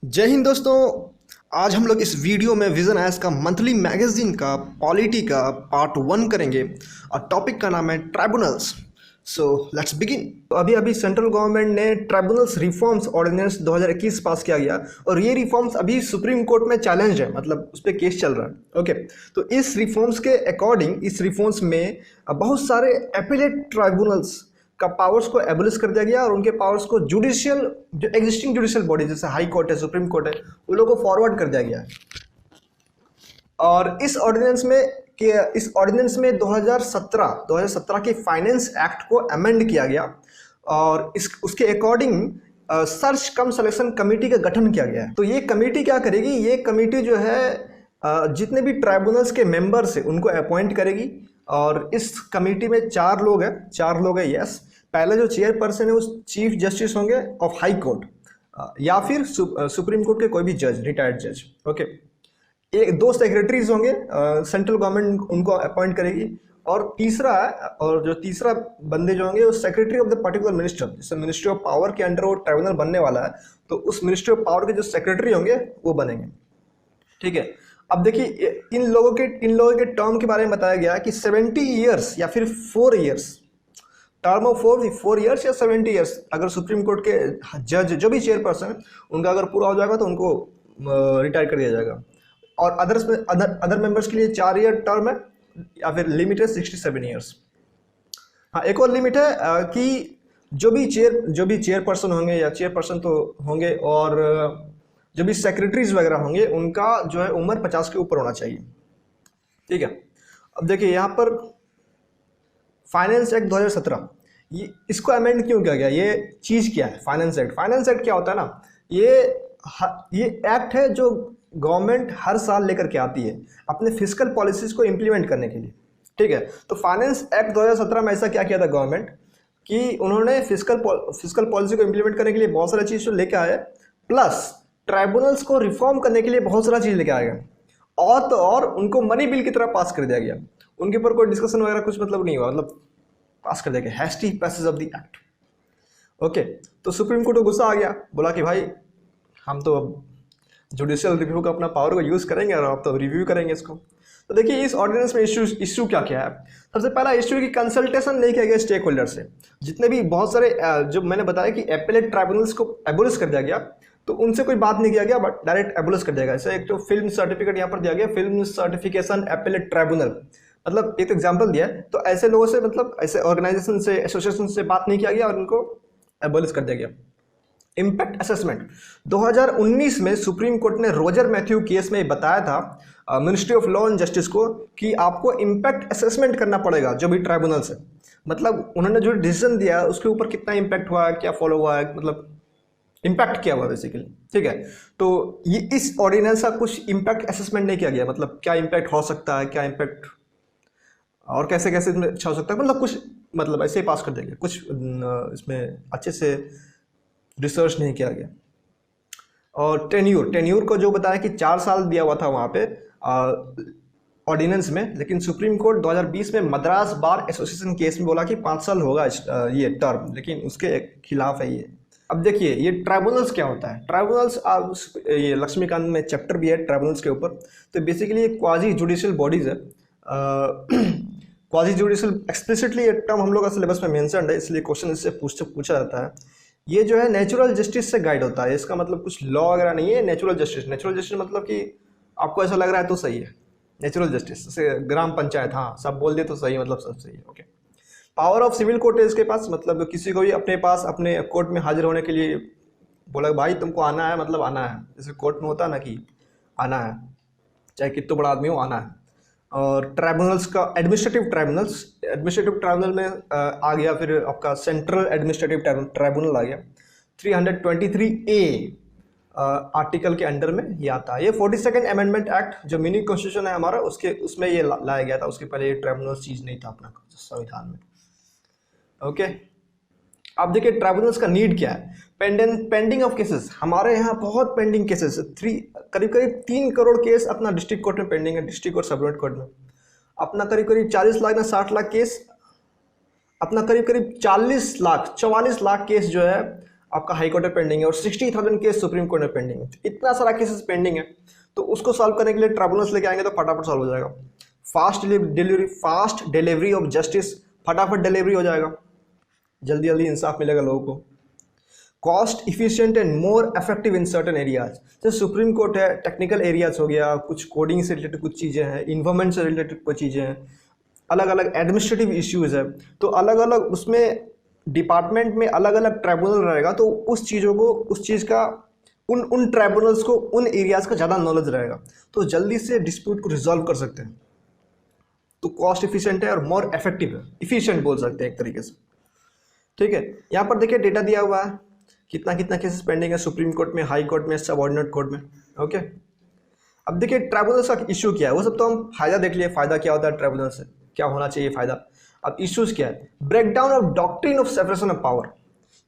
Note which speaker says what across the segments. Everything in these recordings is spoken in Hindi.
Speaker 1: जय हिंद दोस्तों। आज हम लोग इस वीडियो में विजन एस का मंथली मैगजीन का पॉलिटी का पार्ट 1 करेंगे और टॉपिक का नाम है ट्राइब्यूनल्स। So let's begin. अभी अभी सेंट्रल गवर्नमेंट ने ट्राइब्यूनल्स रिफॉर्म्स ऑर्डिनेंस 2021 पास किया गया और ये रिफॉर्म्स अभी सुप्रीम कोर्ट में चैलेंज है, मतलब उस पर केस चल रहा है। ओके, तो इस रिफॉर्म्स के अकॉर्डिंग इस रिफॉर्म्स में बहुत सारे एपिलेट ट्राइब्यूनल्स का पावर्स को एबोलिश कर दिया गया और उनके पावर्स को जुडिशियल जो एग्जिस्टिंग जुडिशियल बॉडी जैसे हाई कोर्ट है, सुप्रीम कोर्ट है, उन लोगों को फॉरवर्ड कर दिया गया है। और इस ऑर्डिनेंस में 2017 के फाइनेंस एक्ट को अमेंड किया गया और उसके अकॉर्डिंग सर्च कम सिलेक्शन कमेटी का गठन किया गया है। तो ये कमेटी क्या करेगी? ये कमेटी जो है जितने भी ट्राइब्यूनल्स के मेंबर्स है उनको अपॉइंट करेगी और इस कमेटी में चार लोग हैं। यस, पहले जो चेयरपर्सन है उस चीफ जस्टिस होंगे ऑफ हाई कोर्ट या फिर सुप्रीम कोर्ट के कोई भी जज, रिटायर्ड जज। ओके, एक दो सेक्रेटरीज होंगे, सेंट्रल गवर्नमेंट उनको अपॉइंट करेगी और तीसरा बंदे जो होंगे वो secretary of the particular minister, जैसे मिनिस्ट्री ऑफ पावर के अंडर वो ट्राइब्यूनल बनने वाला है तो उस मिनिस्ट्री ऑफ पावर के जो सेक्रेटरी होंगे वो बनेंगे। ठीक है, अब देखिए इन लोगों के टर्म के बारे में बताया गया कि 70 ईयर्स या फिर 4 ईयर्स, टर्म ऑफ 4 ईयर्स या 70 ईयर्स। अगर सुप्रीम कोर्ट के जज जो भी चेयरपर्सन है उनका अगर पूरा हो जाएगा तो उनको रिटायर कर दिया जाएगा। और अदर मेंबर्स के लिए 4 ईयर टर्म है या फिर लिमिट है 67 ईयर्स। हाँ, एक और लिमिट है कि जो भी चेयरपर्सन होंगे या चेयरपर्सन तो होंगे और जो भी सेक्रेटरीज वगैरह होंगे उनका जो है उम्र 50 के ऊपर होना चाहिए। ठीक है, अब देखिए यहाँ पर फाइनेंस एक्ट 2017 इसको अमेंड क्यों किया गया? ये चीज़ क्या है फाइनेंस एक्ट क्या होता है ना, ये एक्ट है जो गवर्नमेंट हर साल लेकर के आती है अपने फिस्कल पॉलिसीज को इम्प्लीमेंट करने के लिए। ठीक है, तो फाइनेंस एक्ट 2017 में ऐसा क्या किया था गवर्नमेंट कि उन्होंने फिस्कल पॉलिसी को इम्प्लीमेंट करने के लिए बहुत सारी चीज़ लेके आए, प्लस ट्राइब्यूनल्स को रिफॉर्म करने के लिए बहुत सारा चीज़ लेके आएगा और तो और उनको मनी बिल की तरह पास कर दिया गया। उनके ऊपर कोई डिस्कशन वगैरह कुछ मतलब नहीं हुआ, मतलब पास कर दिया गया, hasty passage of the act. Okay, तो सुप्रीम कोर्ट को गुस्सा आ गया, बोला कि भाई हम तो अब जुडिशियल रिव्यू का अपना पावर को यूज़ करेंगे और अब तो रिव्यू करेंगे इसको। तो देखिए इस ऑर्डिनेंस में इशू क्या क्या है। सबसे पहला इशू की कंसल्टेशन नहीं किया गया स्टेक होल्डर से। जितने भी बहुत सारे जो मैंने बताया कि एपेलेट ट्राइब्यूनल्स को एबोलिश कर दिया गया तो उनसे कोई बात नहीं किया गया, बट डायरेक्ट एबोलिश कर दिया गया। जैसे एक तो फिल्म सर्टिफिकेट यहाँ पर दिया गया, फिल्म सर्टिफिकेशन एपेलेट ट्राइब्यूनल, मतलब एक एग्जाम्पल दिया है। तो ऐसे लोगों से, मतलब ऐसे ऑर्गेनाइजेशन से, एसोसिएशन से बात नहीं किया गया और उनको एबोलिश कर दिया गया। इम्पैक्ट असेसमेंट 2019 में सुप्रीम कोर्ट ने रोजर मैथ्यू केस में बताया था ministry of law and justice को कि आपको इम्पैक्ट असेसमेंट करना पड़ेगा जो भी ट्राइब्यूनल्स है। मतलब उन्होंने जो डिसीजन दिया उसके ऊपर कितना इम्पैक्ट हुआ है, क्या फॉलो हुआ है, मतलब इम्पैक्ट क्या हुआ बेसिकली। ठीक है, तो ये इस ऑर्डिनेंस का कुछ इम्पैक्ट असेसमेंट नहीं किया गया, मतलब क्या इम्पैक्ट हो सकता है, क्या इम्पैक्ट और कैसे कैसे इसमें अच्छा हो सकता है, मतलब कुछ मतलब ऐसे ही पास कर देंगे, कुछ इसमें अच्छे से रिसर्च नहीं किया गया। और टेन्यूर को जो बताया कि 4 साल दिया हुआ था वहाँ पे ऑर्डिनेंस में, लेकिन सुप्रीम कोर्ट 2020 में मद्रास बार एसोसिएशन केस में बोला कि 5 साल होगा ये टर्म, लेकिन उसके खिलाफ है ये। अब देखिए ये ट्राइब्यूनल्स क्या होता है। ट्राइब्यूनल्स ये लक्ष्मीकांत में चैप्टर भी है ट्राइब्यूनल्स के ऊपर। तो बेसिकली ये क्वाजी जुडिशियल बॉडीज है। क्वाजी जुडिशियल एक्सप्लिसिटली ये टर्म हम लोग का सिलेबस में मेंशन्ड है, इसलिए क्वेश्चन इससे पूछा जाता है। ये जो है नेचुरल जस्टिस से गाइड होता है, इसका मतलब कुछ लॉ वगैरह नहीं है। नेचुरल जस्टिस मतलब कि आपको ऐसा लग रहा है तो सही है। नेचुरल जस्टिस जैसे ग्राम पंचायत, हाँ सब बोल दे तो सही, मतलब सब सही है। Okay, power of civil court है इसके पास, मतलब किसी को भी अपने पास अपने कोर्ट में हाजिर होने के लिए बोला भाई तुमको आना है, मतलब आना है। जैसे कोर्ट में होता है ना कि आना है, चाहे कितना बड़ा आदमी हो, आना है। और ट्राइब्यूनल्स का एडमिनिस्ट्रेटिव ट्राइब्यूनल में आ गया, फिर आपका सेंट्रल एडमिनिस्ट्रेटिव ट्राइब्यूनल आ गया। 323A आर्टिकल के अंडर में ये आता है। ये 42nd अमेंडमेंट एक्ट जो मिनी कॉन्स्टिट्यूशन है हमारा उसमें ये लाया गया था। उसके पहले ये ट्राइब्यूनल चीज़ नहीं था अपना संविधान में। ओके, अब देखिए ट्राइब्यूनल्स का नीड क्या है। पेंडिंग ऑफ केसेस, हमारे यहाँ बहुत पेंडिंग केसेस, करीब 3 करोड़ केस अपना डिस्ट्रिक्ट कोर्ट में पेंडिंग है, डिस्ट्रिक्ट और सब कोर्ट में। अपना करीब 40 लाख या 60 लाख केस, अपना करीब 44 लाख केस जो है आपका हाई कोर्ट में पेंडिंग है और 60,000 केस सुप्रीम कोर्ट में पेंडिंग है, इतना सारा केसेस पेंडिंग है, तो उसको सॉल्व करने के लिए ट्राइब्यूनल्स लेके आएंगे तो फटाफट सॉल्व हो जाएगा। फास्ट डिलीवरी ऑफ जस्टिस, फटाफट डिलीवरी हो जाएगा, जल्दी जल्दी इंसाफ मिलेगा लोगों को। Cost efficient and more effective in certain areas, जैसे सुप्रीम कोर्ट है, टेक्निकल एरियाज हो गया, कुछ कोडिंग से रिलेटेड कुछ चीज़ें हैं, इन्वायरमेंट से रिलेटेड कुछ चीज़ें हैं, अलग अलग एडमिनिस्ट्रेटिव इश्यूज है, तो अलग अलग उसमें डिपार्टमेंट में अलग अलग ट्राइब्यूनल रहेगा, तो उस चीज़ों को, उस चीज़ का, उन ट्राइब्यूनल्स को, उन एरियाज का ज़्यादा नॉलेज रहेगा, तो जल्दी से डिस्प्यूट को रिजॉल्व कर सकते हैं। तो कॉस्ट इफिशिएंट है और मोर इफेक्टिव है, इफिशिएंट बोल सकते हैं एक तरीके से। ठीक है, यहाँ पर देखिए डेटा दिया हुआ है, कितना कितना केसेस पेंडिंग है सुप्रीम कोर्ट में, हाई कोर्ट में, सबऑर्डिनेट कोर्ट में। ओके, अब देखिए ट्राइब्यूनल्स का इशू क्या है, वो सब तो हम फायदा देख लिए, फायदा क्या होता है ट्राइब्यूनल से, क्या होना चाहिए फायदा। अब इश्यूज क्या है, breakdown of doctrine of separation of power.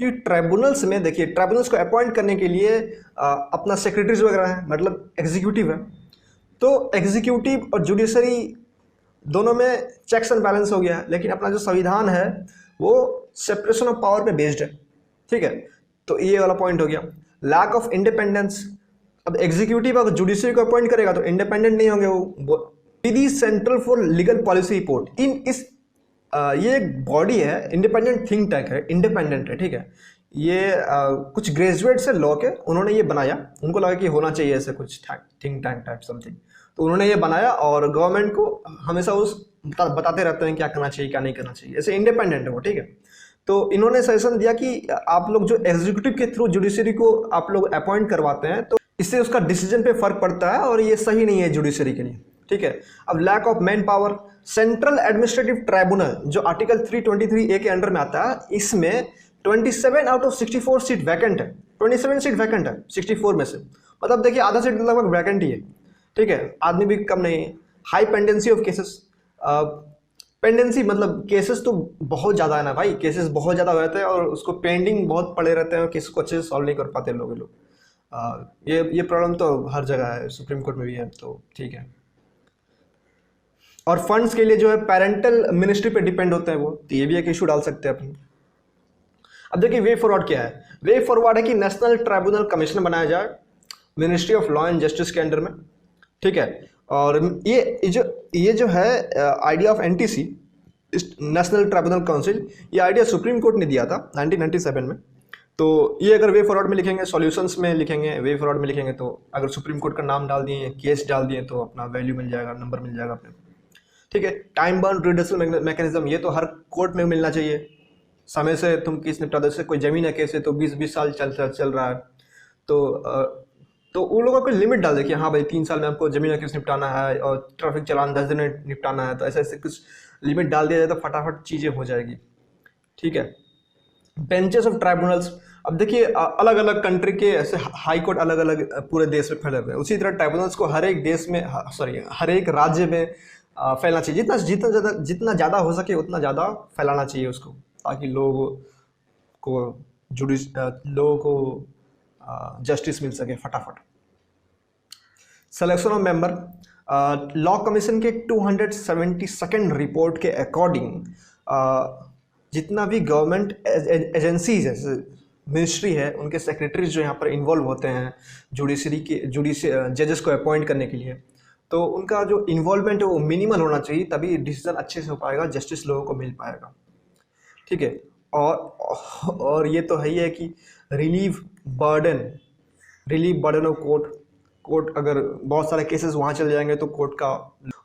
Speaker 1: ये ट्राइब्यूनल्स में देखिए, ट्राइब्यूनल्स को अपॉइंट करने के लिए अपना सेक्रेटरीज वगैरह है, मतलब एग्जीक्यूटिव है, तो एग्जीक्यूटिव और जुडिशरी दोनों में चेक्स एंड बैलेंस हो गया है, लेकिन अपना जो संविधान है वो सेपरेशन ऑफ पावर पे बेस्ड है। ठीक है, तो ये वाला पॉइंट हो गया। लैक ऑफ इंडिपेंडेंस, अब एग्जीक्यूटिव अगर जुडिशरी को अपॉइंट करेगा तो इंडिपेंडेंट नहीं होंगे वो। The central for legal policy report, in इस ये एक बॉडी है, इंडिपेंडेंट थिंक टैंक है, इंडिपेंडेंट है। ठीक है, ये कुछ ग्रेजुएट से लॉ के उन्होंने ये बनाया, उनको लगा कि होना चाहिए ऐसे कुछ थिंक टैंक टाइप समथिंग, तो उन्होंने ये बनाया और गवर्नमेंट को हमेशा बताते रहते हैं क्या करना चाहिए क्या नहीं करना चाहिए, ऐसे इंडिपेंडेंट है वो। ठीक है, तो इन्होंने सजेशन दिया कि आप लोग जो एग्जीक्यूटिव के थ्रू जुडिशरी को आप लोग अपॉइंट करवाते हैं, तो इससे उसका डिसीजन पे फर्क पड़ता है और ये सही नहीं है जुडिशरी के लिए। ठीक है, अब lack of manpower, central administrative tribunal जो आर्टिकल 323A के अंडर में आता है, इसमें 27 आउट ऑफ 64 सीट वैकेंट है, 27 सीट वैकेंट है 64 में से, मतलब देखिए आधा सीट लगभग वैकेंट ही है। ठीक है, आदमी भी कम नहीं है। High pendency of cases, pendency मतलब केसेस तो बहुत ज़्यादा है ना भाई, केसेस बहुत ज़्यादा हो जाते हैं और उसको पेंडिंग बहुत पड़े रहते हैं और केसेस को अच्छे से सॉल्व नहीं कर पाते लोग। ये प्रॉब्लम तो हर जगह है, सुप्रीम कोर्ट में भी है, तो ठीक है। और फंड्स के लिए जो है पेरेंटल मिनिस्ट्री पे डिपेंड होते हैं वो, तो ये भी एक इशू डाल सकते हैं अपन। अब देखिए वे फॉरवर्ड क्या है, वे फॉरवर्ड है कि नेशनल ट्राइब्यूनल कमीशन बनाया जाए ministry of law and justice के अंडर में। ठीक है, और ये जो है idea of NTC, national tribunal council, ये आइडिया सुप्रीम कोर्ट ने दिया था 1997 में। तो ये अगर वे फॉरवर्ड में लिखेंगे, सॉल्यूशंस में लिखेंगे, वे फॉरवर्ड में लिखेंगे, तो अगर सुप्रीम कोर्ट का नाम डाल दिए, केस डाल दिए, तो अपना वैल्यू मिल जाएगा, नंबर मिल जाएगा अपने। ठीक है, टाइम बाउंड रिडर्सल मैकेनिज्म, ये तो हर कोर्ट में मिलना चाहिए, समय से तुम केस निपटा दो। जैसे कोई जमीन है केस है तो 20-20 साल चल रहा है, तो उन लोगों को लिमिट डाल दे कि हाँ भाई 3 साल में आपको जमीन का केस निपटाना है और ट्रैफिक चालान 10 दिन में निपटाना है, तो ऐसे ऐसे कुछ लिमिट डाल दिया जाए तो फटाफट चीज़ें हो जाएगी। ठीक है, बेंचेस ऑफ ट्राइब्यूनल्स, अब देखिए अलग अलग कंट्री के ऐसे हाई कोर्ट अलग अलग पूरे देश में फैले हुए हैं, उसी तरह ट्राइब्यूनल्स को हर एक देश में, हर एक राज्य में फैलना चाहिए, जितना ज़्यादा हो सके उतना ज़्यादा फैलाना चाहिए उसको, ताकि लोगों को जस्टिस मिल सके फटाफट। Selection of member, law commission के 272nd रिपोर्ट के अकॉर्डिंग जितना भी गवर्नमेंट एजेंसीज है, मिनिस्ट्री है, उनके सेक्रेटरीज जो यहाँ पर इन्वॉल्व होते हैं जजेस को अपॉइंट करने के लिए, तो उनका जो इन्वॉल्वमेंट है वो मिनिमल होना चाहिए, तभी डिसीजन अच्छे से हो पाएगा, जस्टिस लोगों को मिल पाएगा। ठीक है, और ये तो है ही है कि रिलीव बर्डन ऑफ कोर्ट, अगर बहुत सारे केसेस वहाँ चल जाएंगे तो कोर्ट का,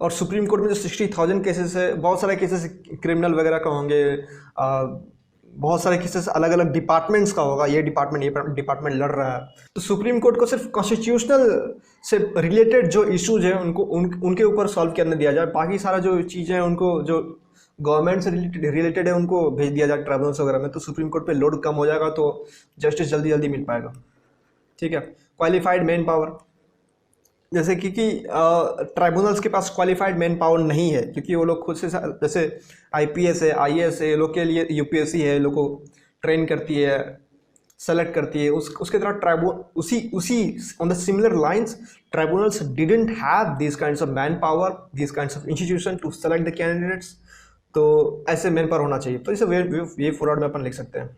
Speaker 1: और सुप्रीम कोर्ट में जो 60,000 केसेस है, बहुत सारे केसेस क्रिमिनल वगैरह का होंगे, बहुत सारे केसेस अलग अलग डिपार्टमेंट्स का होगा, ये डिपार्टमेंट लड़ रहा है, तो सुप्रीम कोर्ट को सिर्फ कॉन्स्टिट्यूशनल से रिलेटेड जो इश्यूज हैं उनके ऊपर सॉल्व करने दिया जाए, बाकी सारा जो चीज़ें हैं उनको, जो गवर्नमेंट से रिलेटेड है, उनको भेज दिया जाए ट्राइब्यूनल्स वगैरह में, तो सुप्रीम कोर्ट पे लोड कम हो जाएगा, तो जस्टिस जल्दी जल्दी मिल पाएगा। ठीक है, क्वालिफाइड मैन पावर, जैसे कि ट्राइब्यूनल्स के पास क्वालिफाइड मैन पावर नहीं है, क्योंकि वो लोग खुद से, जैसे IPS है, IAS है, लोग के लिए UPSC है, लोग को ट्रेन करती है, सेलेक्ट करती है, उसके तरह उसी on the similar lines tribunals didn't have this kinds of manpower, this kinds of institution to select the candidates, तो ऐसे मैन पावर होना चाहिए, तो इसे वे फॉरवर्ड में अपन लिख सकते हैं।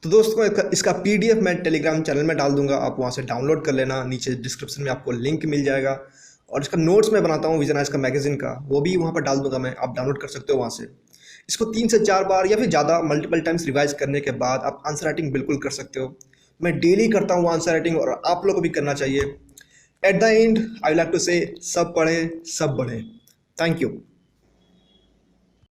Speaker 1: तो दोस्तों इसका पीडीएफ मैं टेलीग्राम चैनल में डाल दूंगा, आप वहाँ से डाउनलोड कर लेना। नीचे डिस्क्रिप्शन में आपको लिंक मिल जाएगा। और इसका नोट्स मैं बनाता हूँ विजन आइज का मैगजीन का, वो भी वहाँ पर डाल दूंगा मैं, आप डाउनलोड कर सकते हो वहाँ से। इसको 3 से 4 बार या फिर ज़्यादा मल्टीपल टाइम्स रिवाइज करने के बाद आप आंसर राइटिंग बिल्कुल कर सकते हो। मैं डेली करता हूँ आंसर राइटिंग, और आप लोगों को भी करना चाहिए। At the end I like to say, सब पढ़ें सब बढ़ें। Thank you.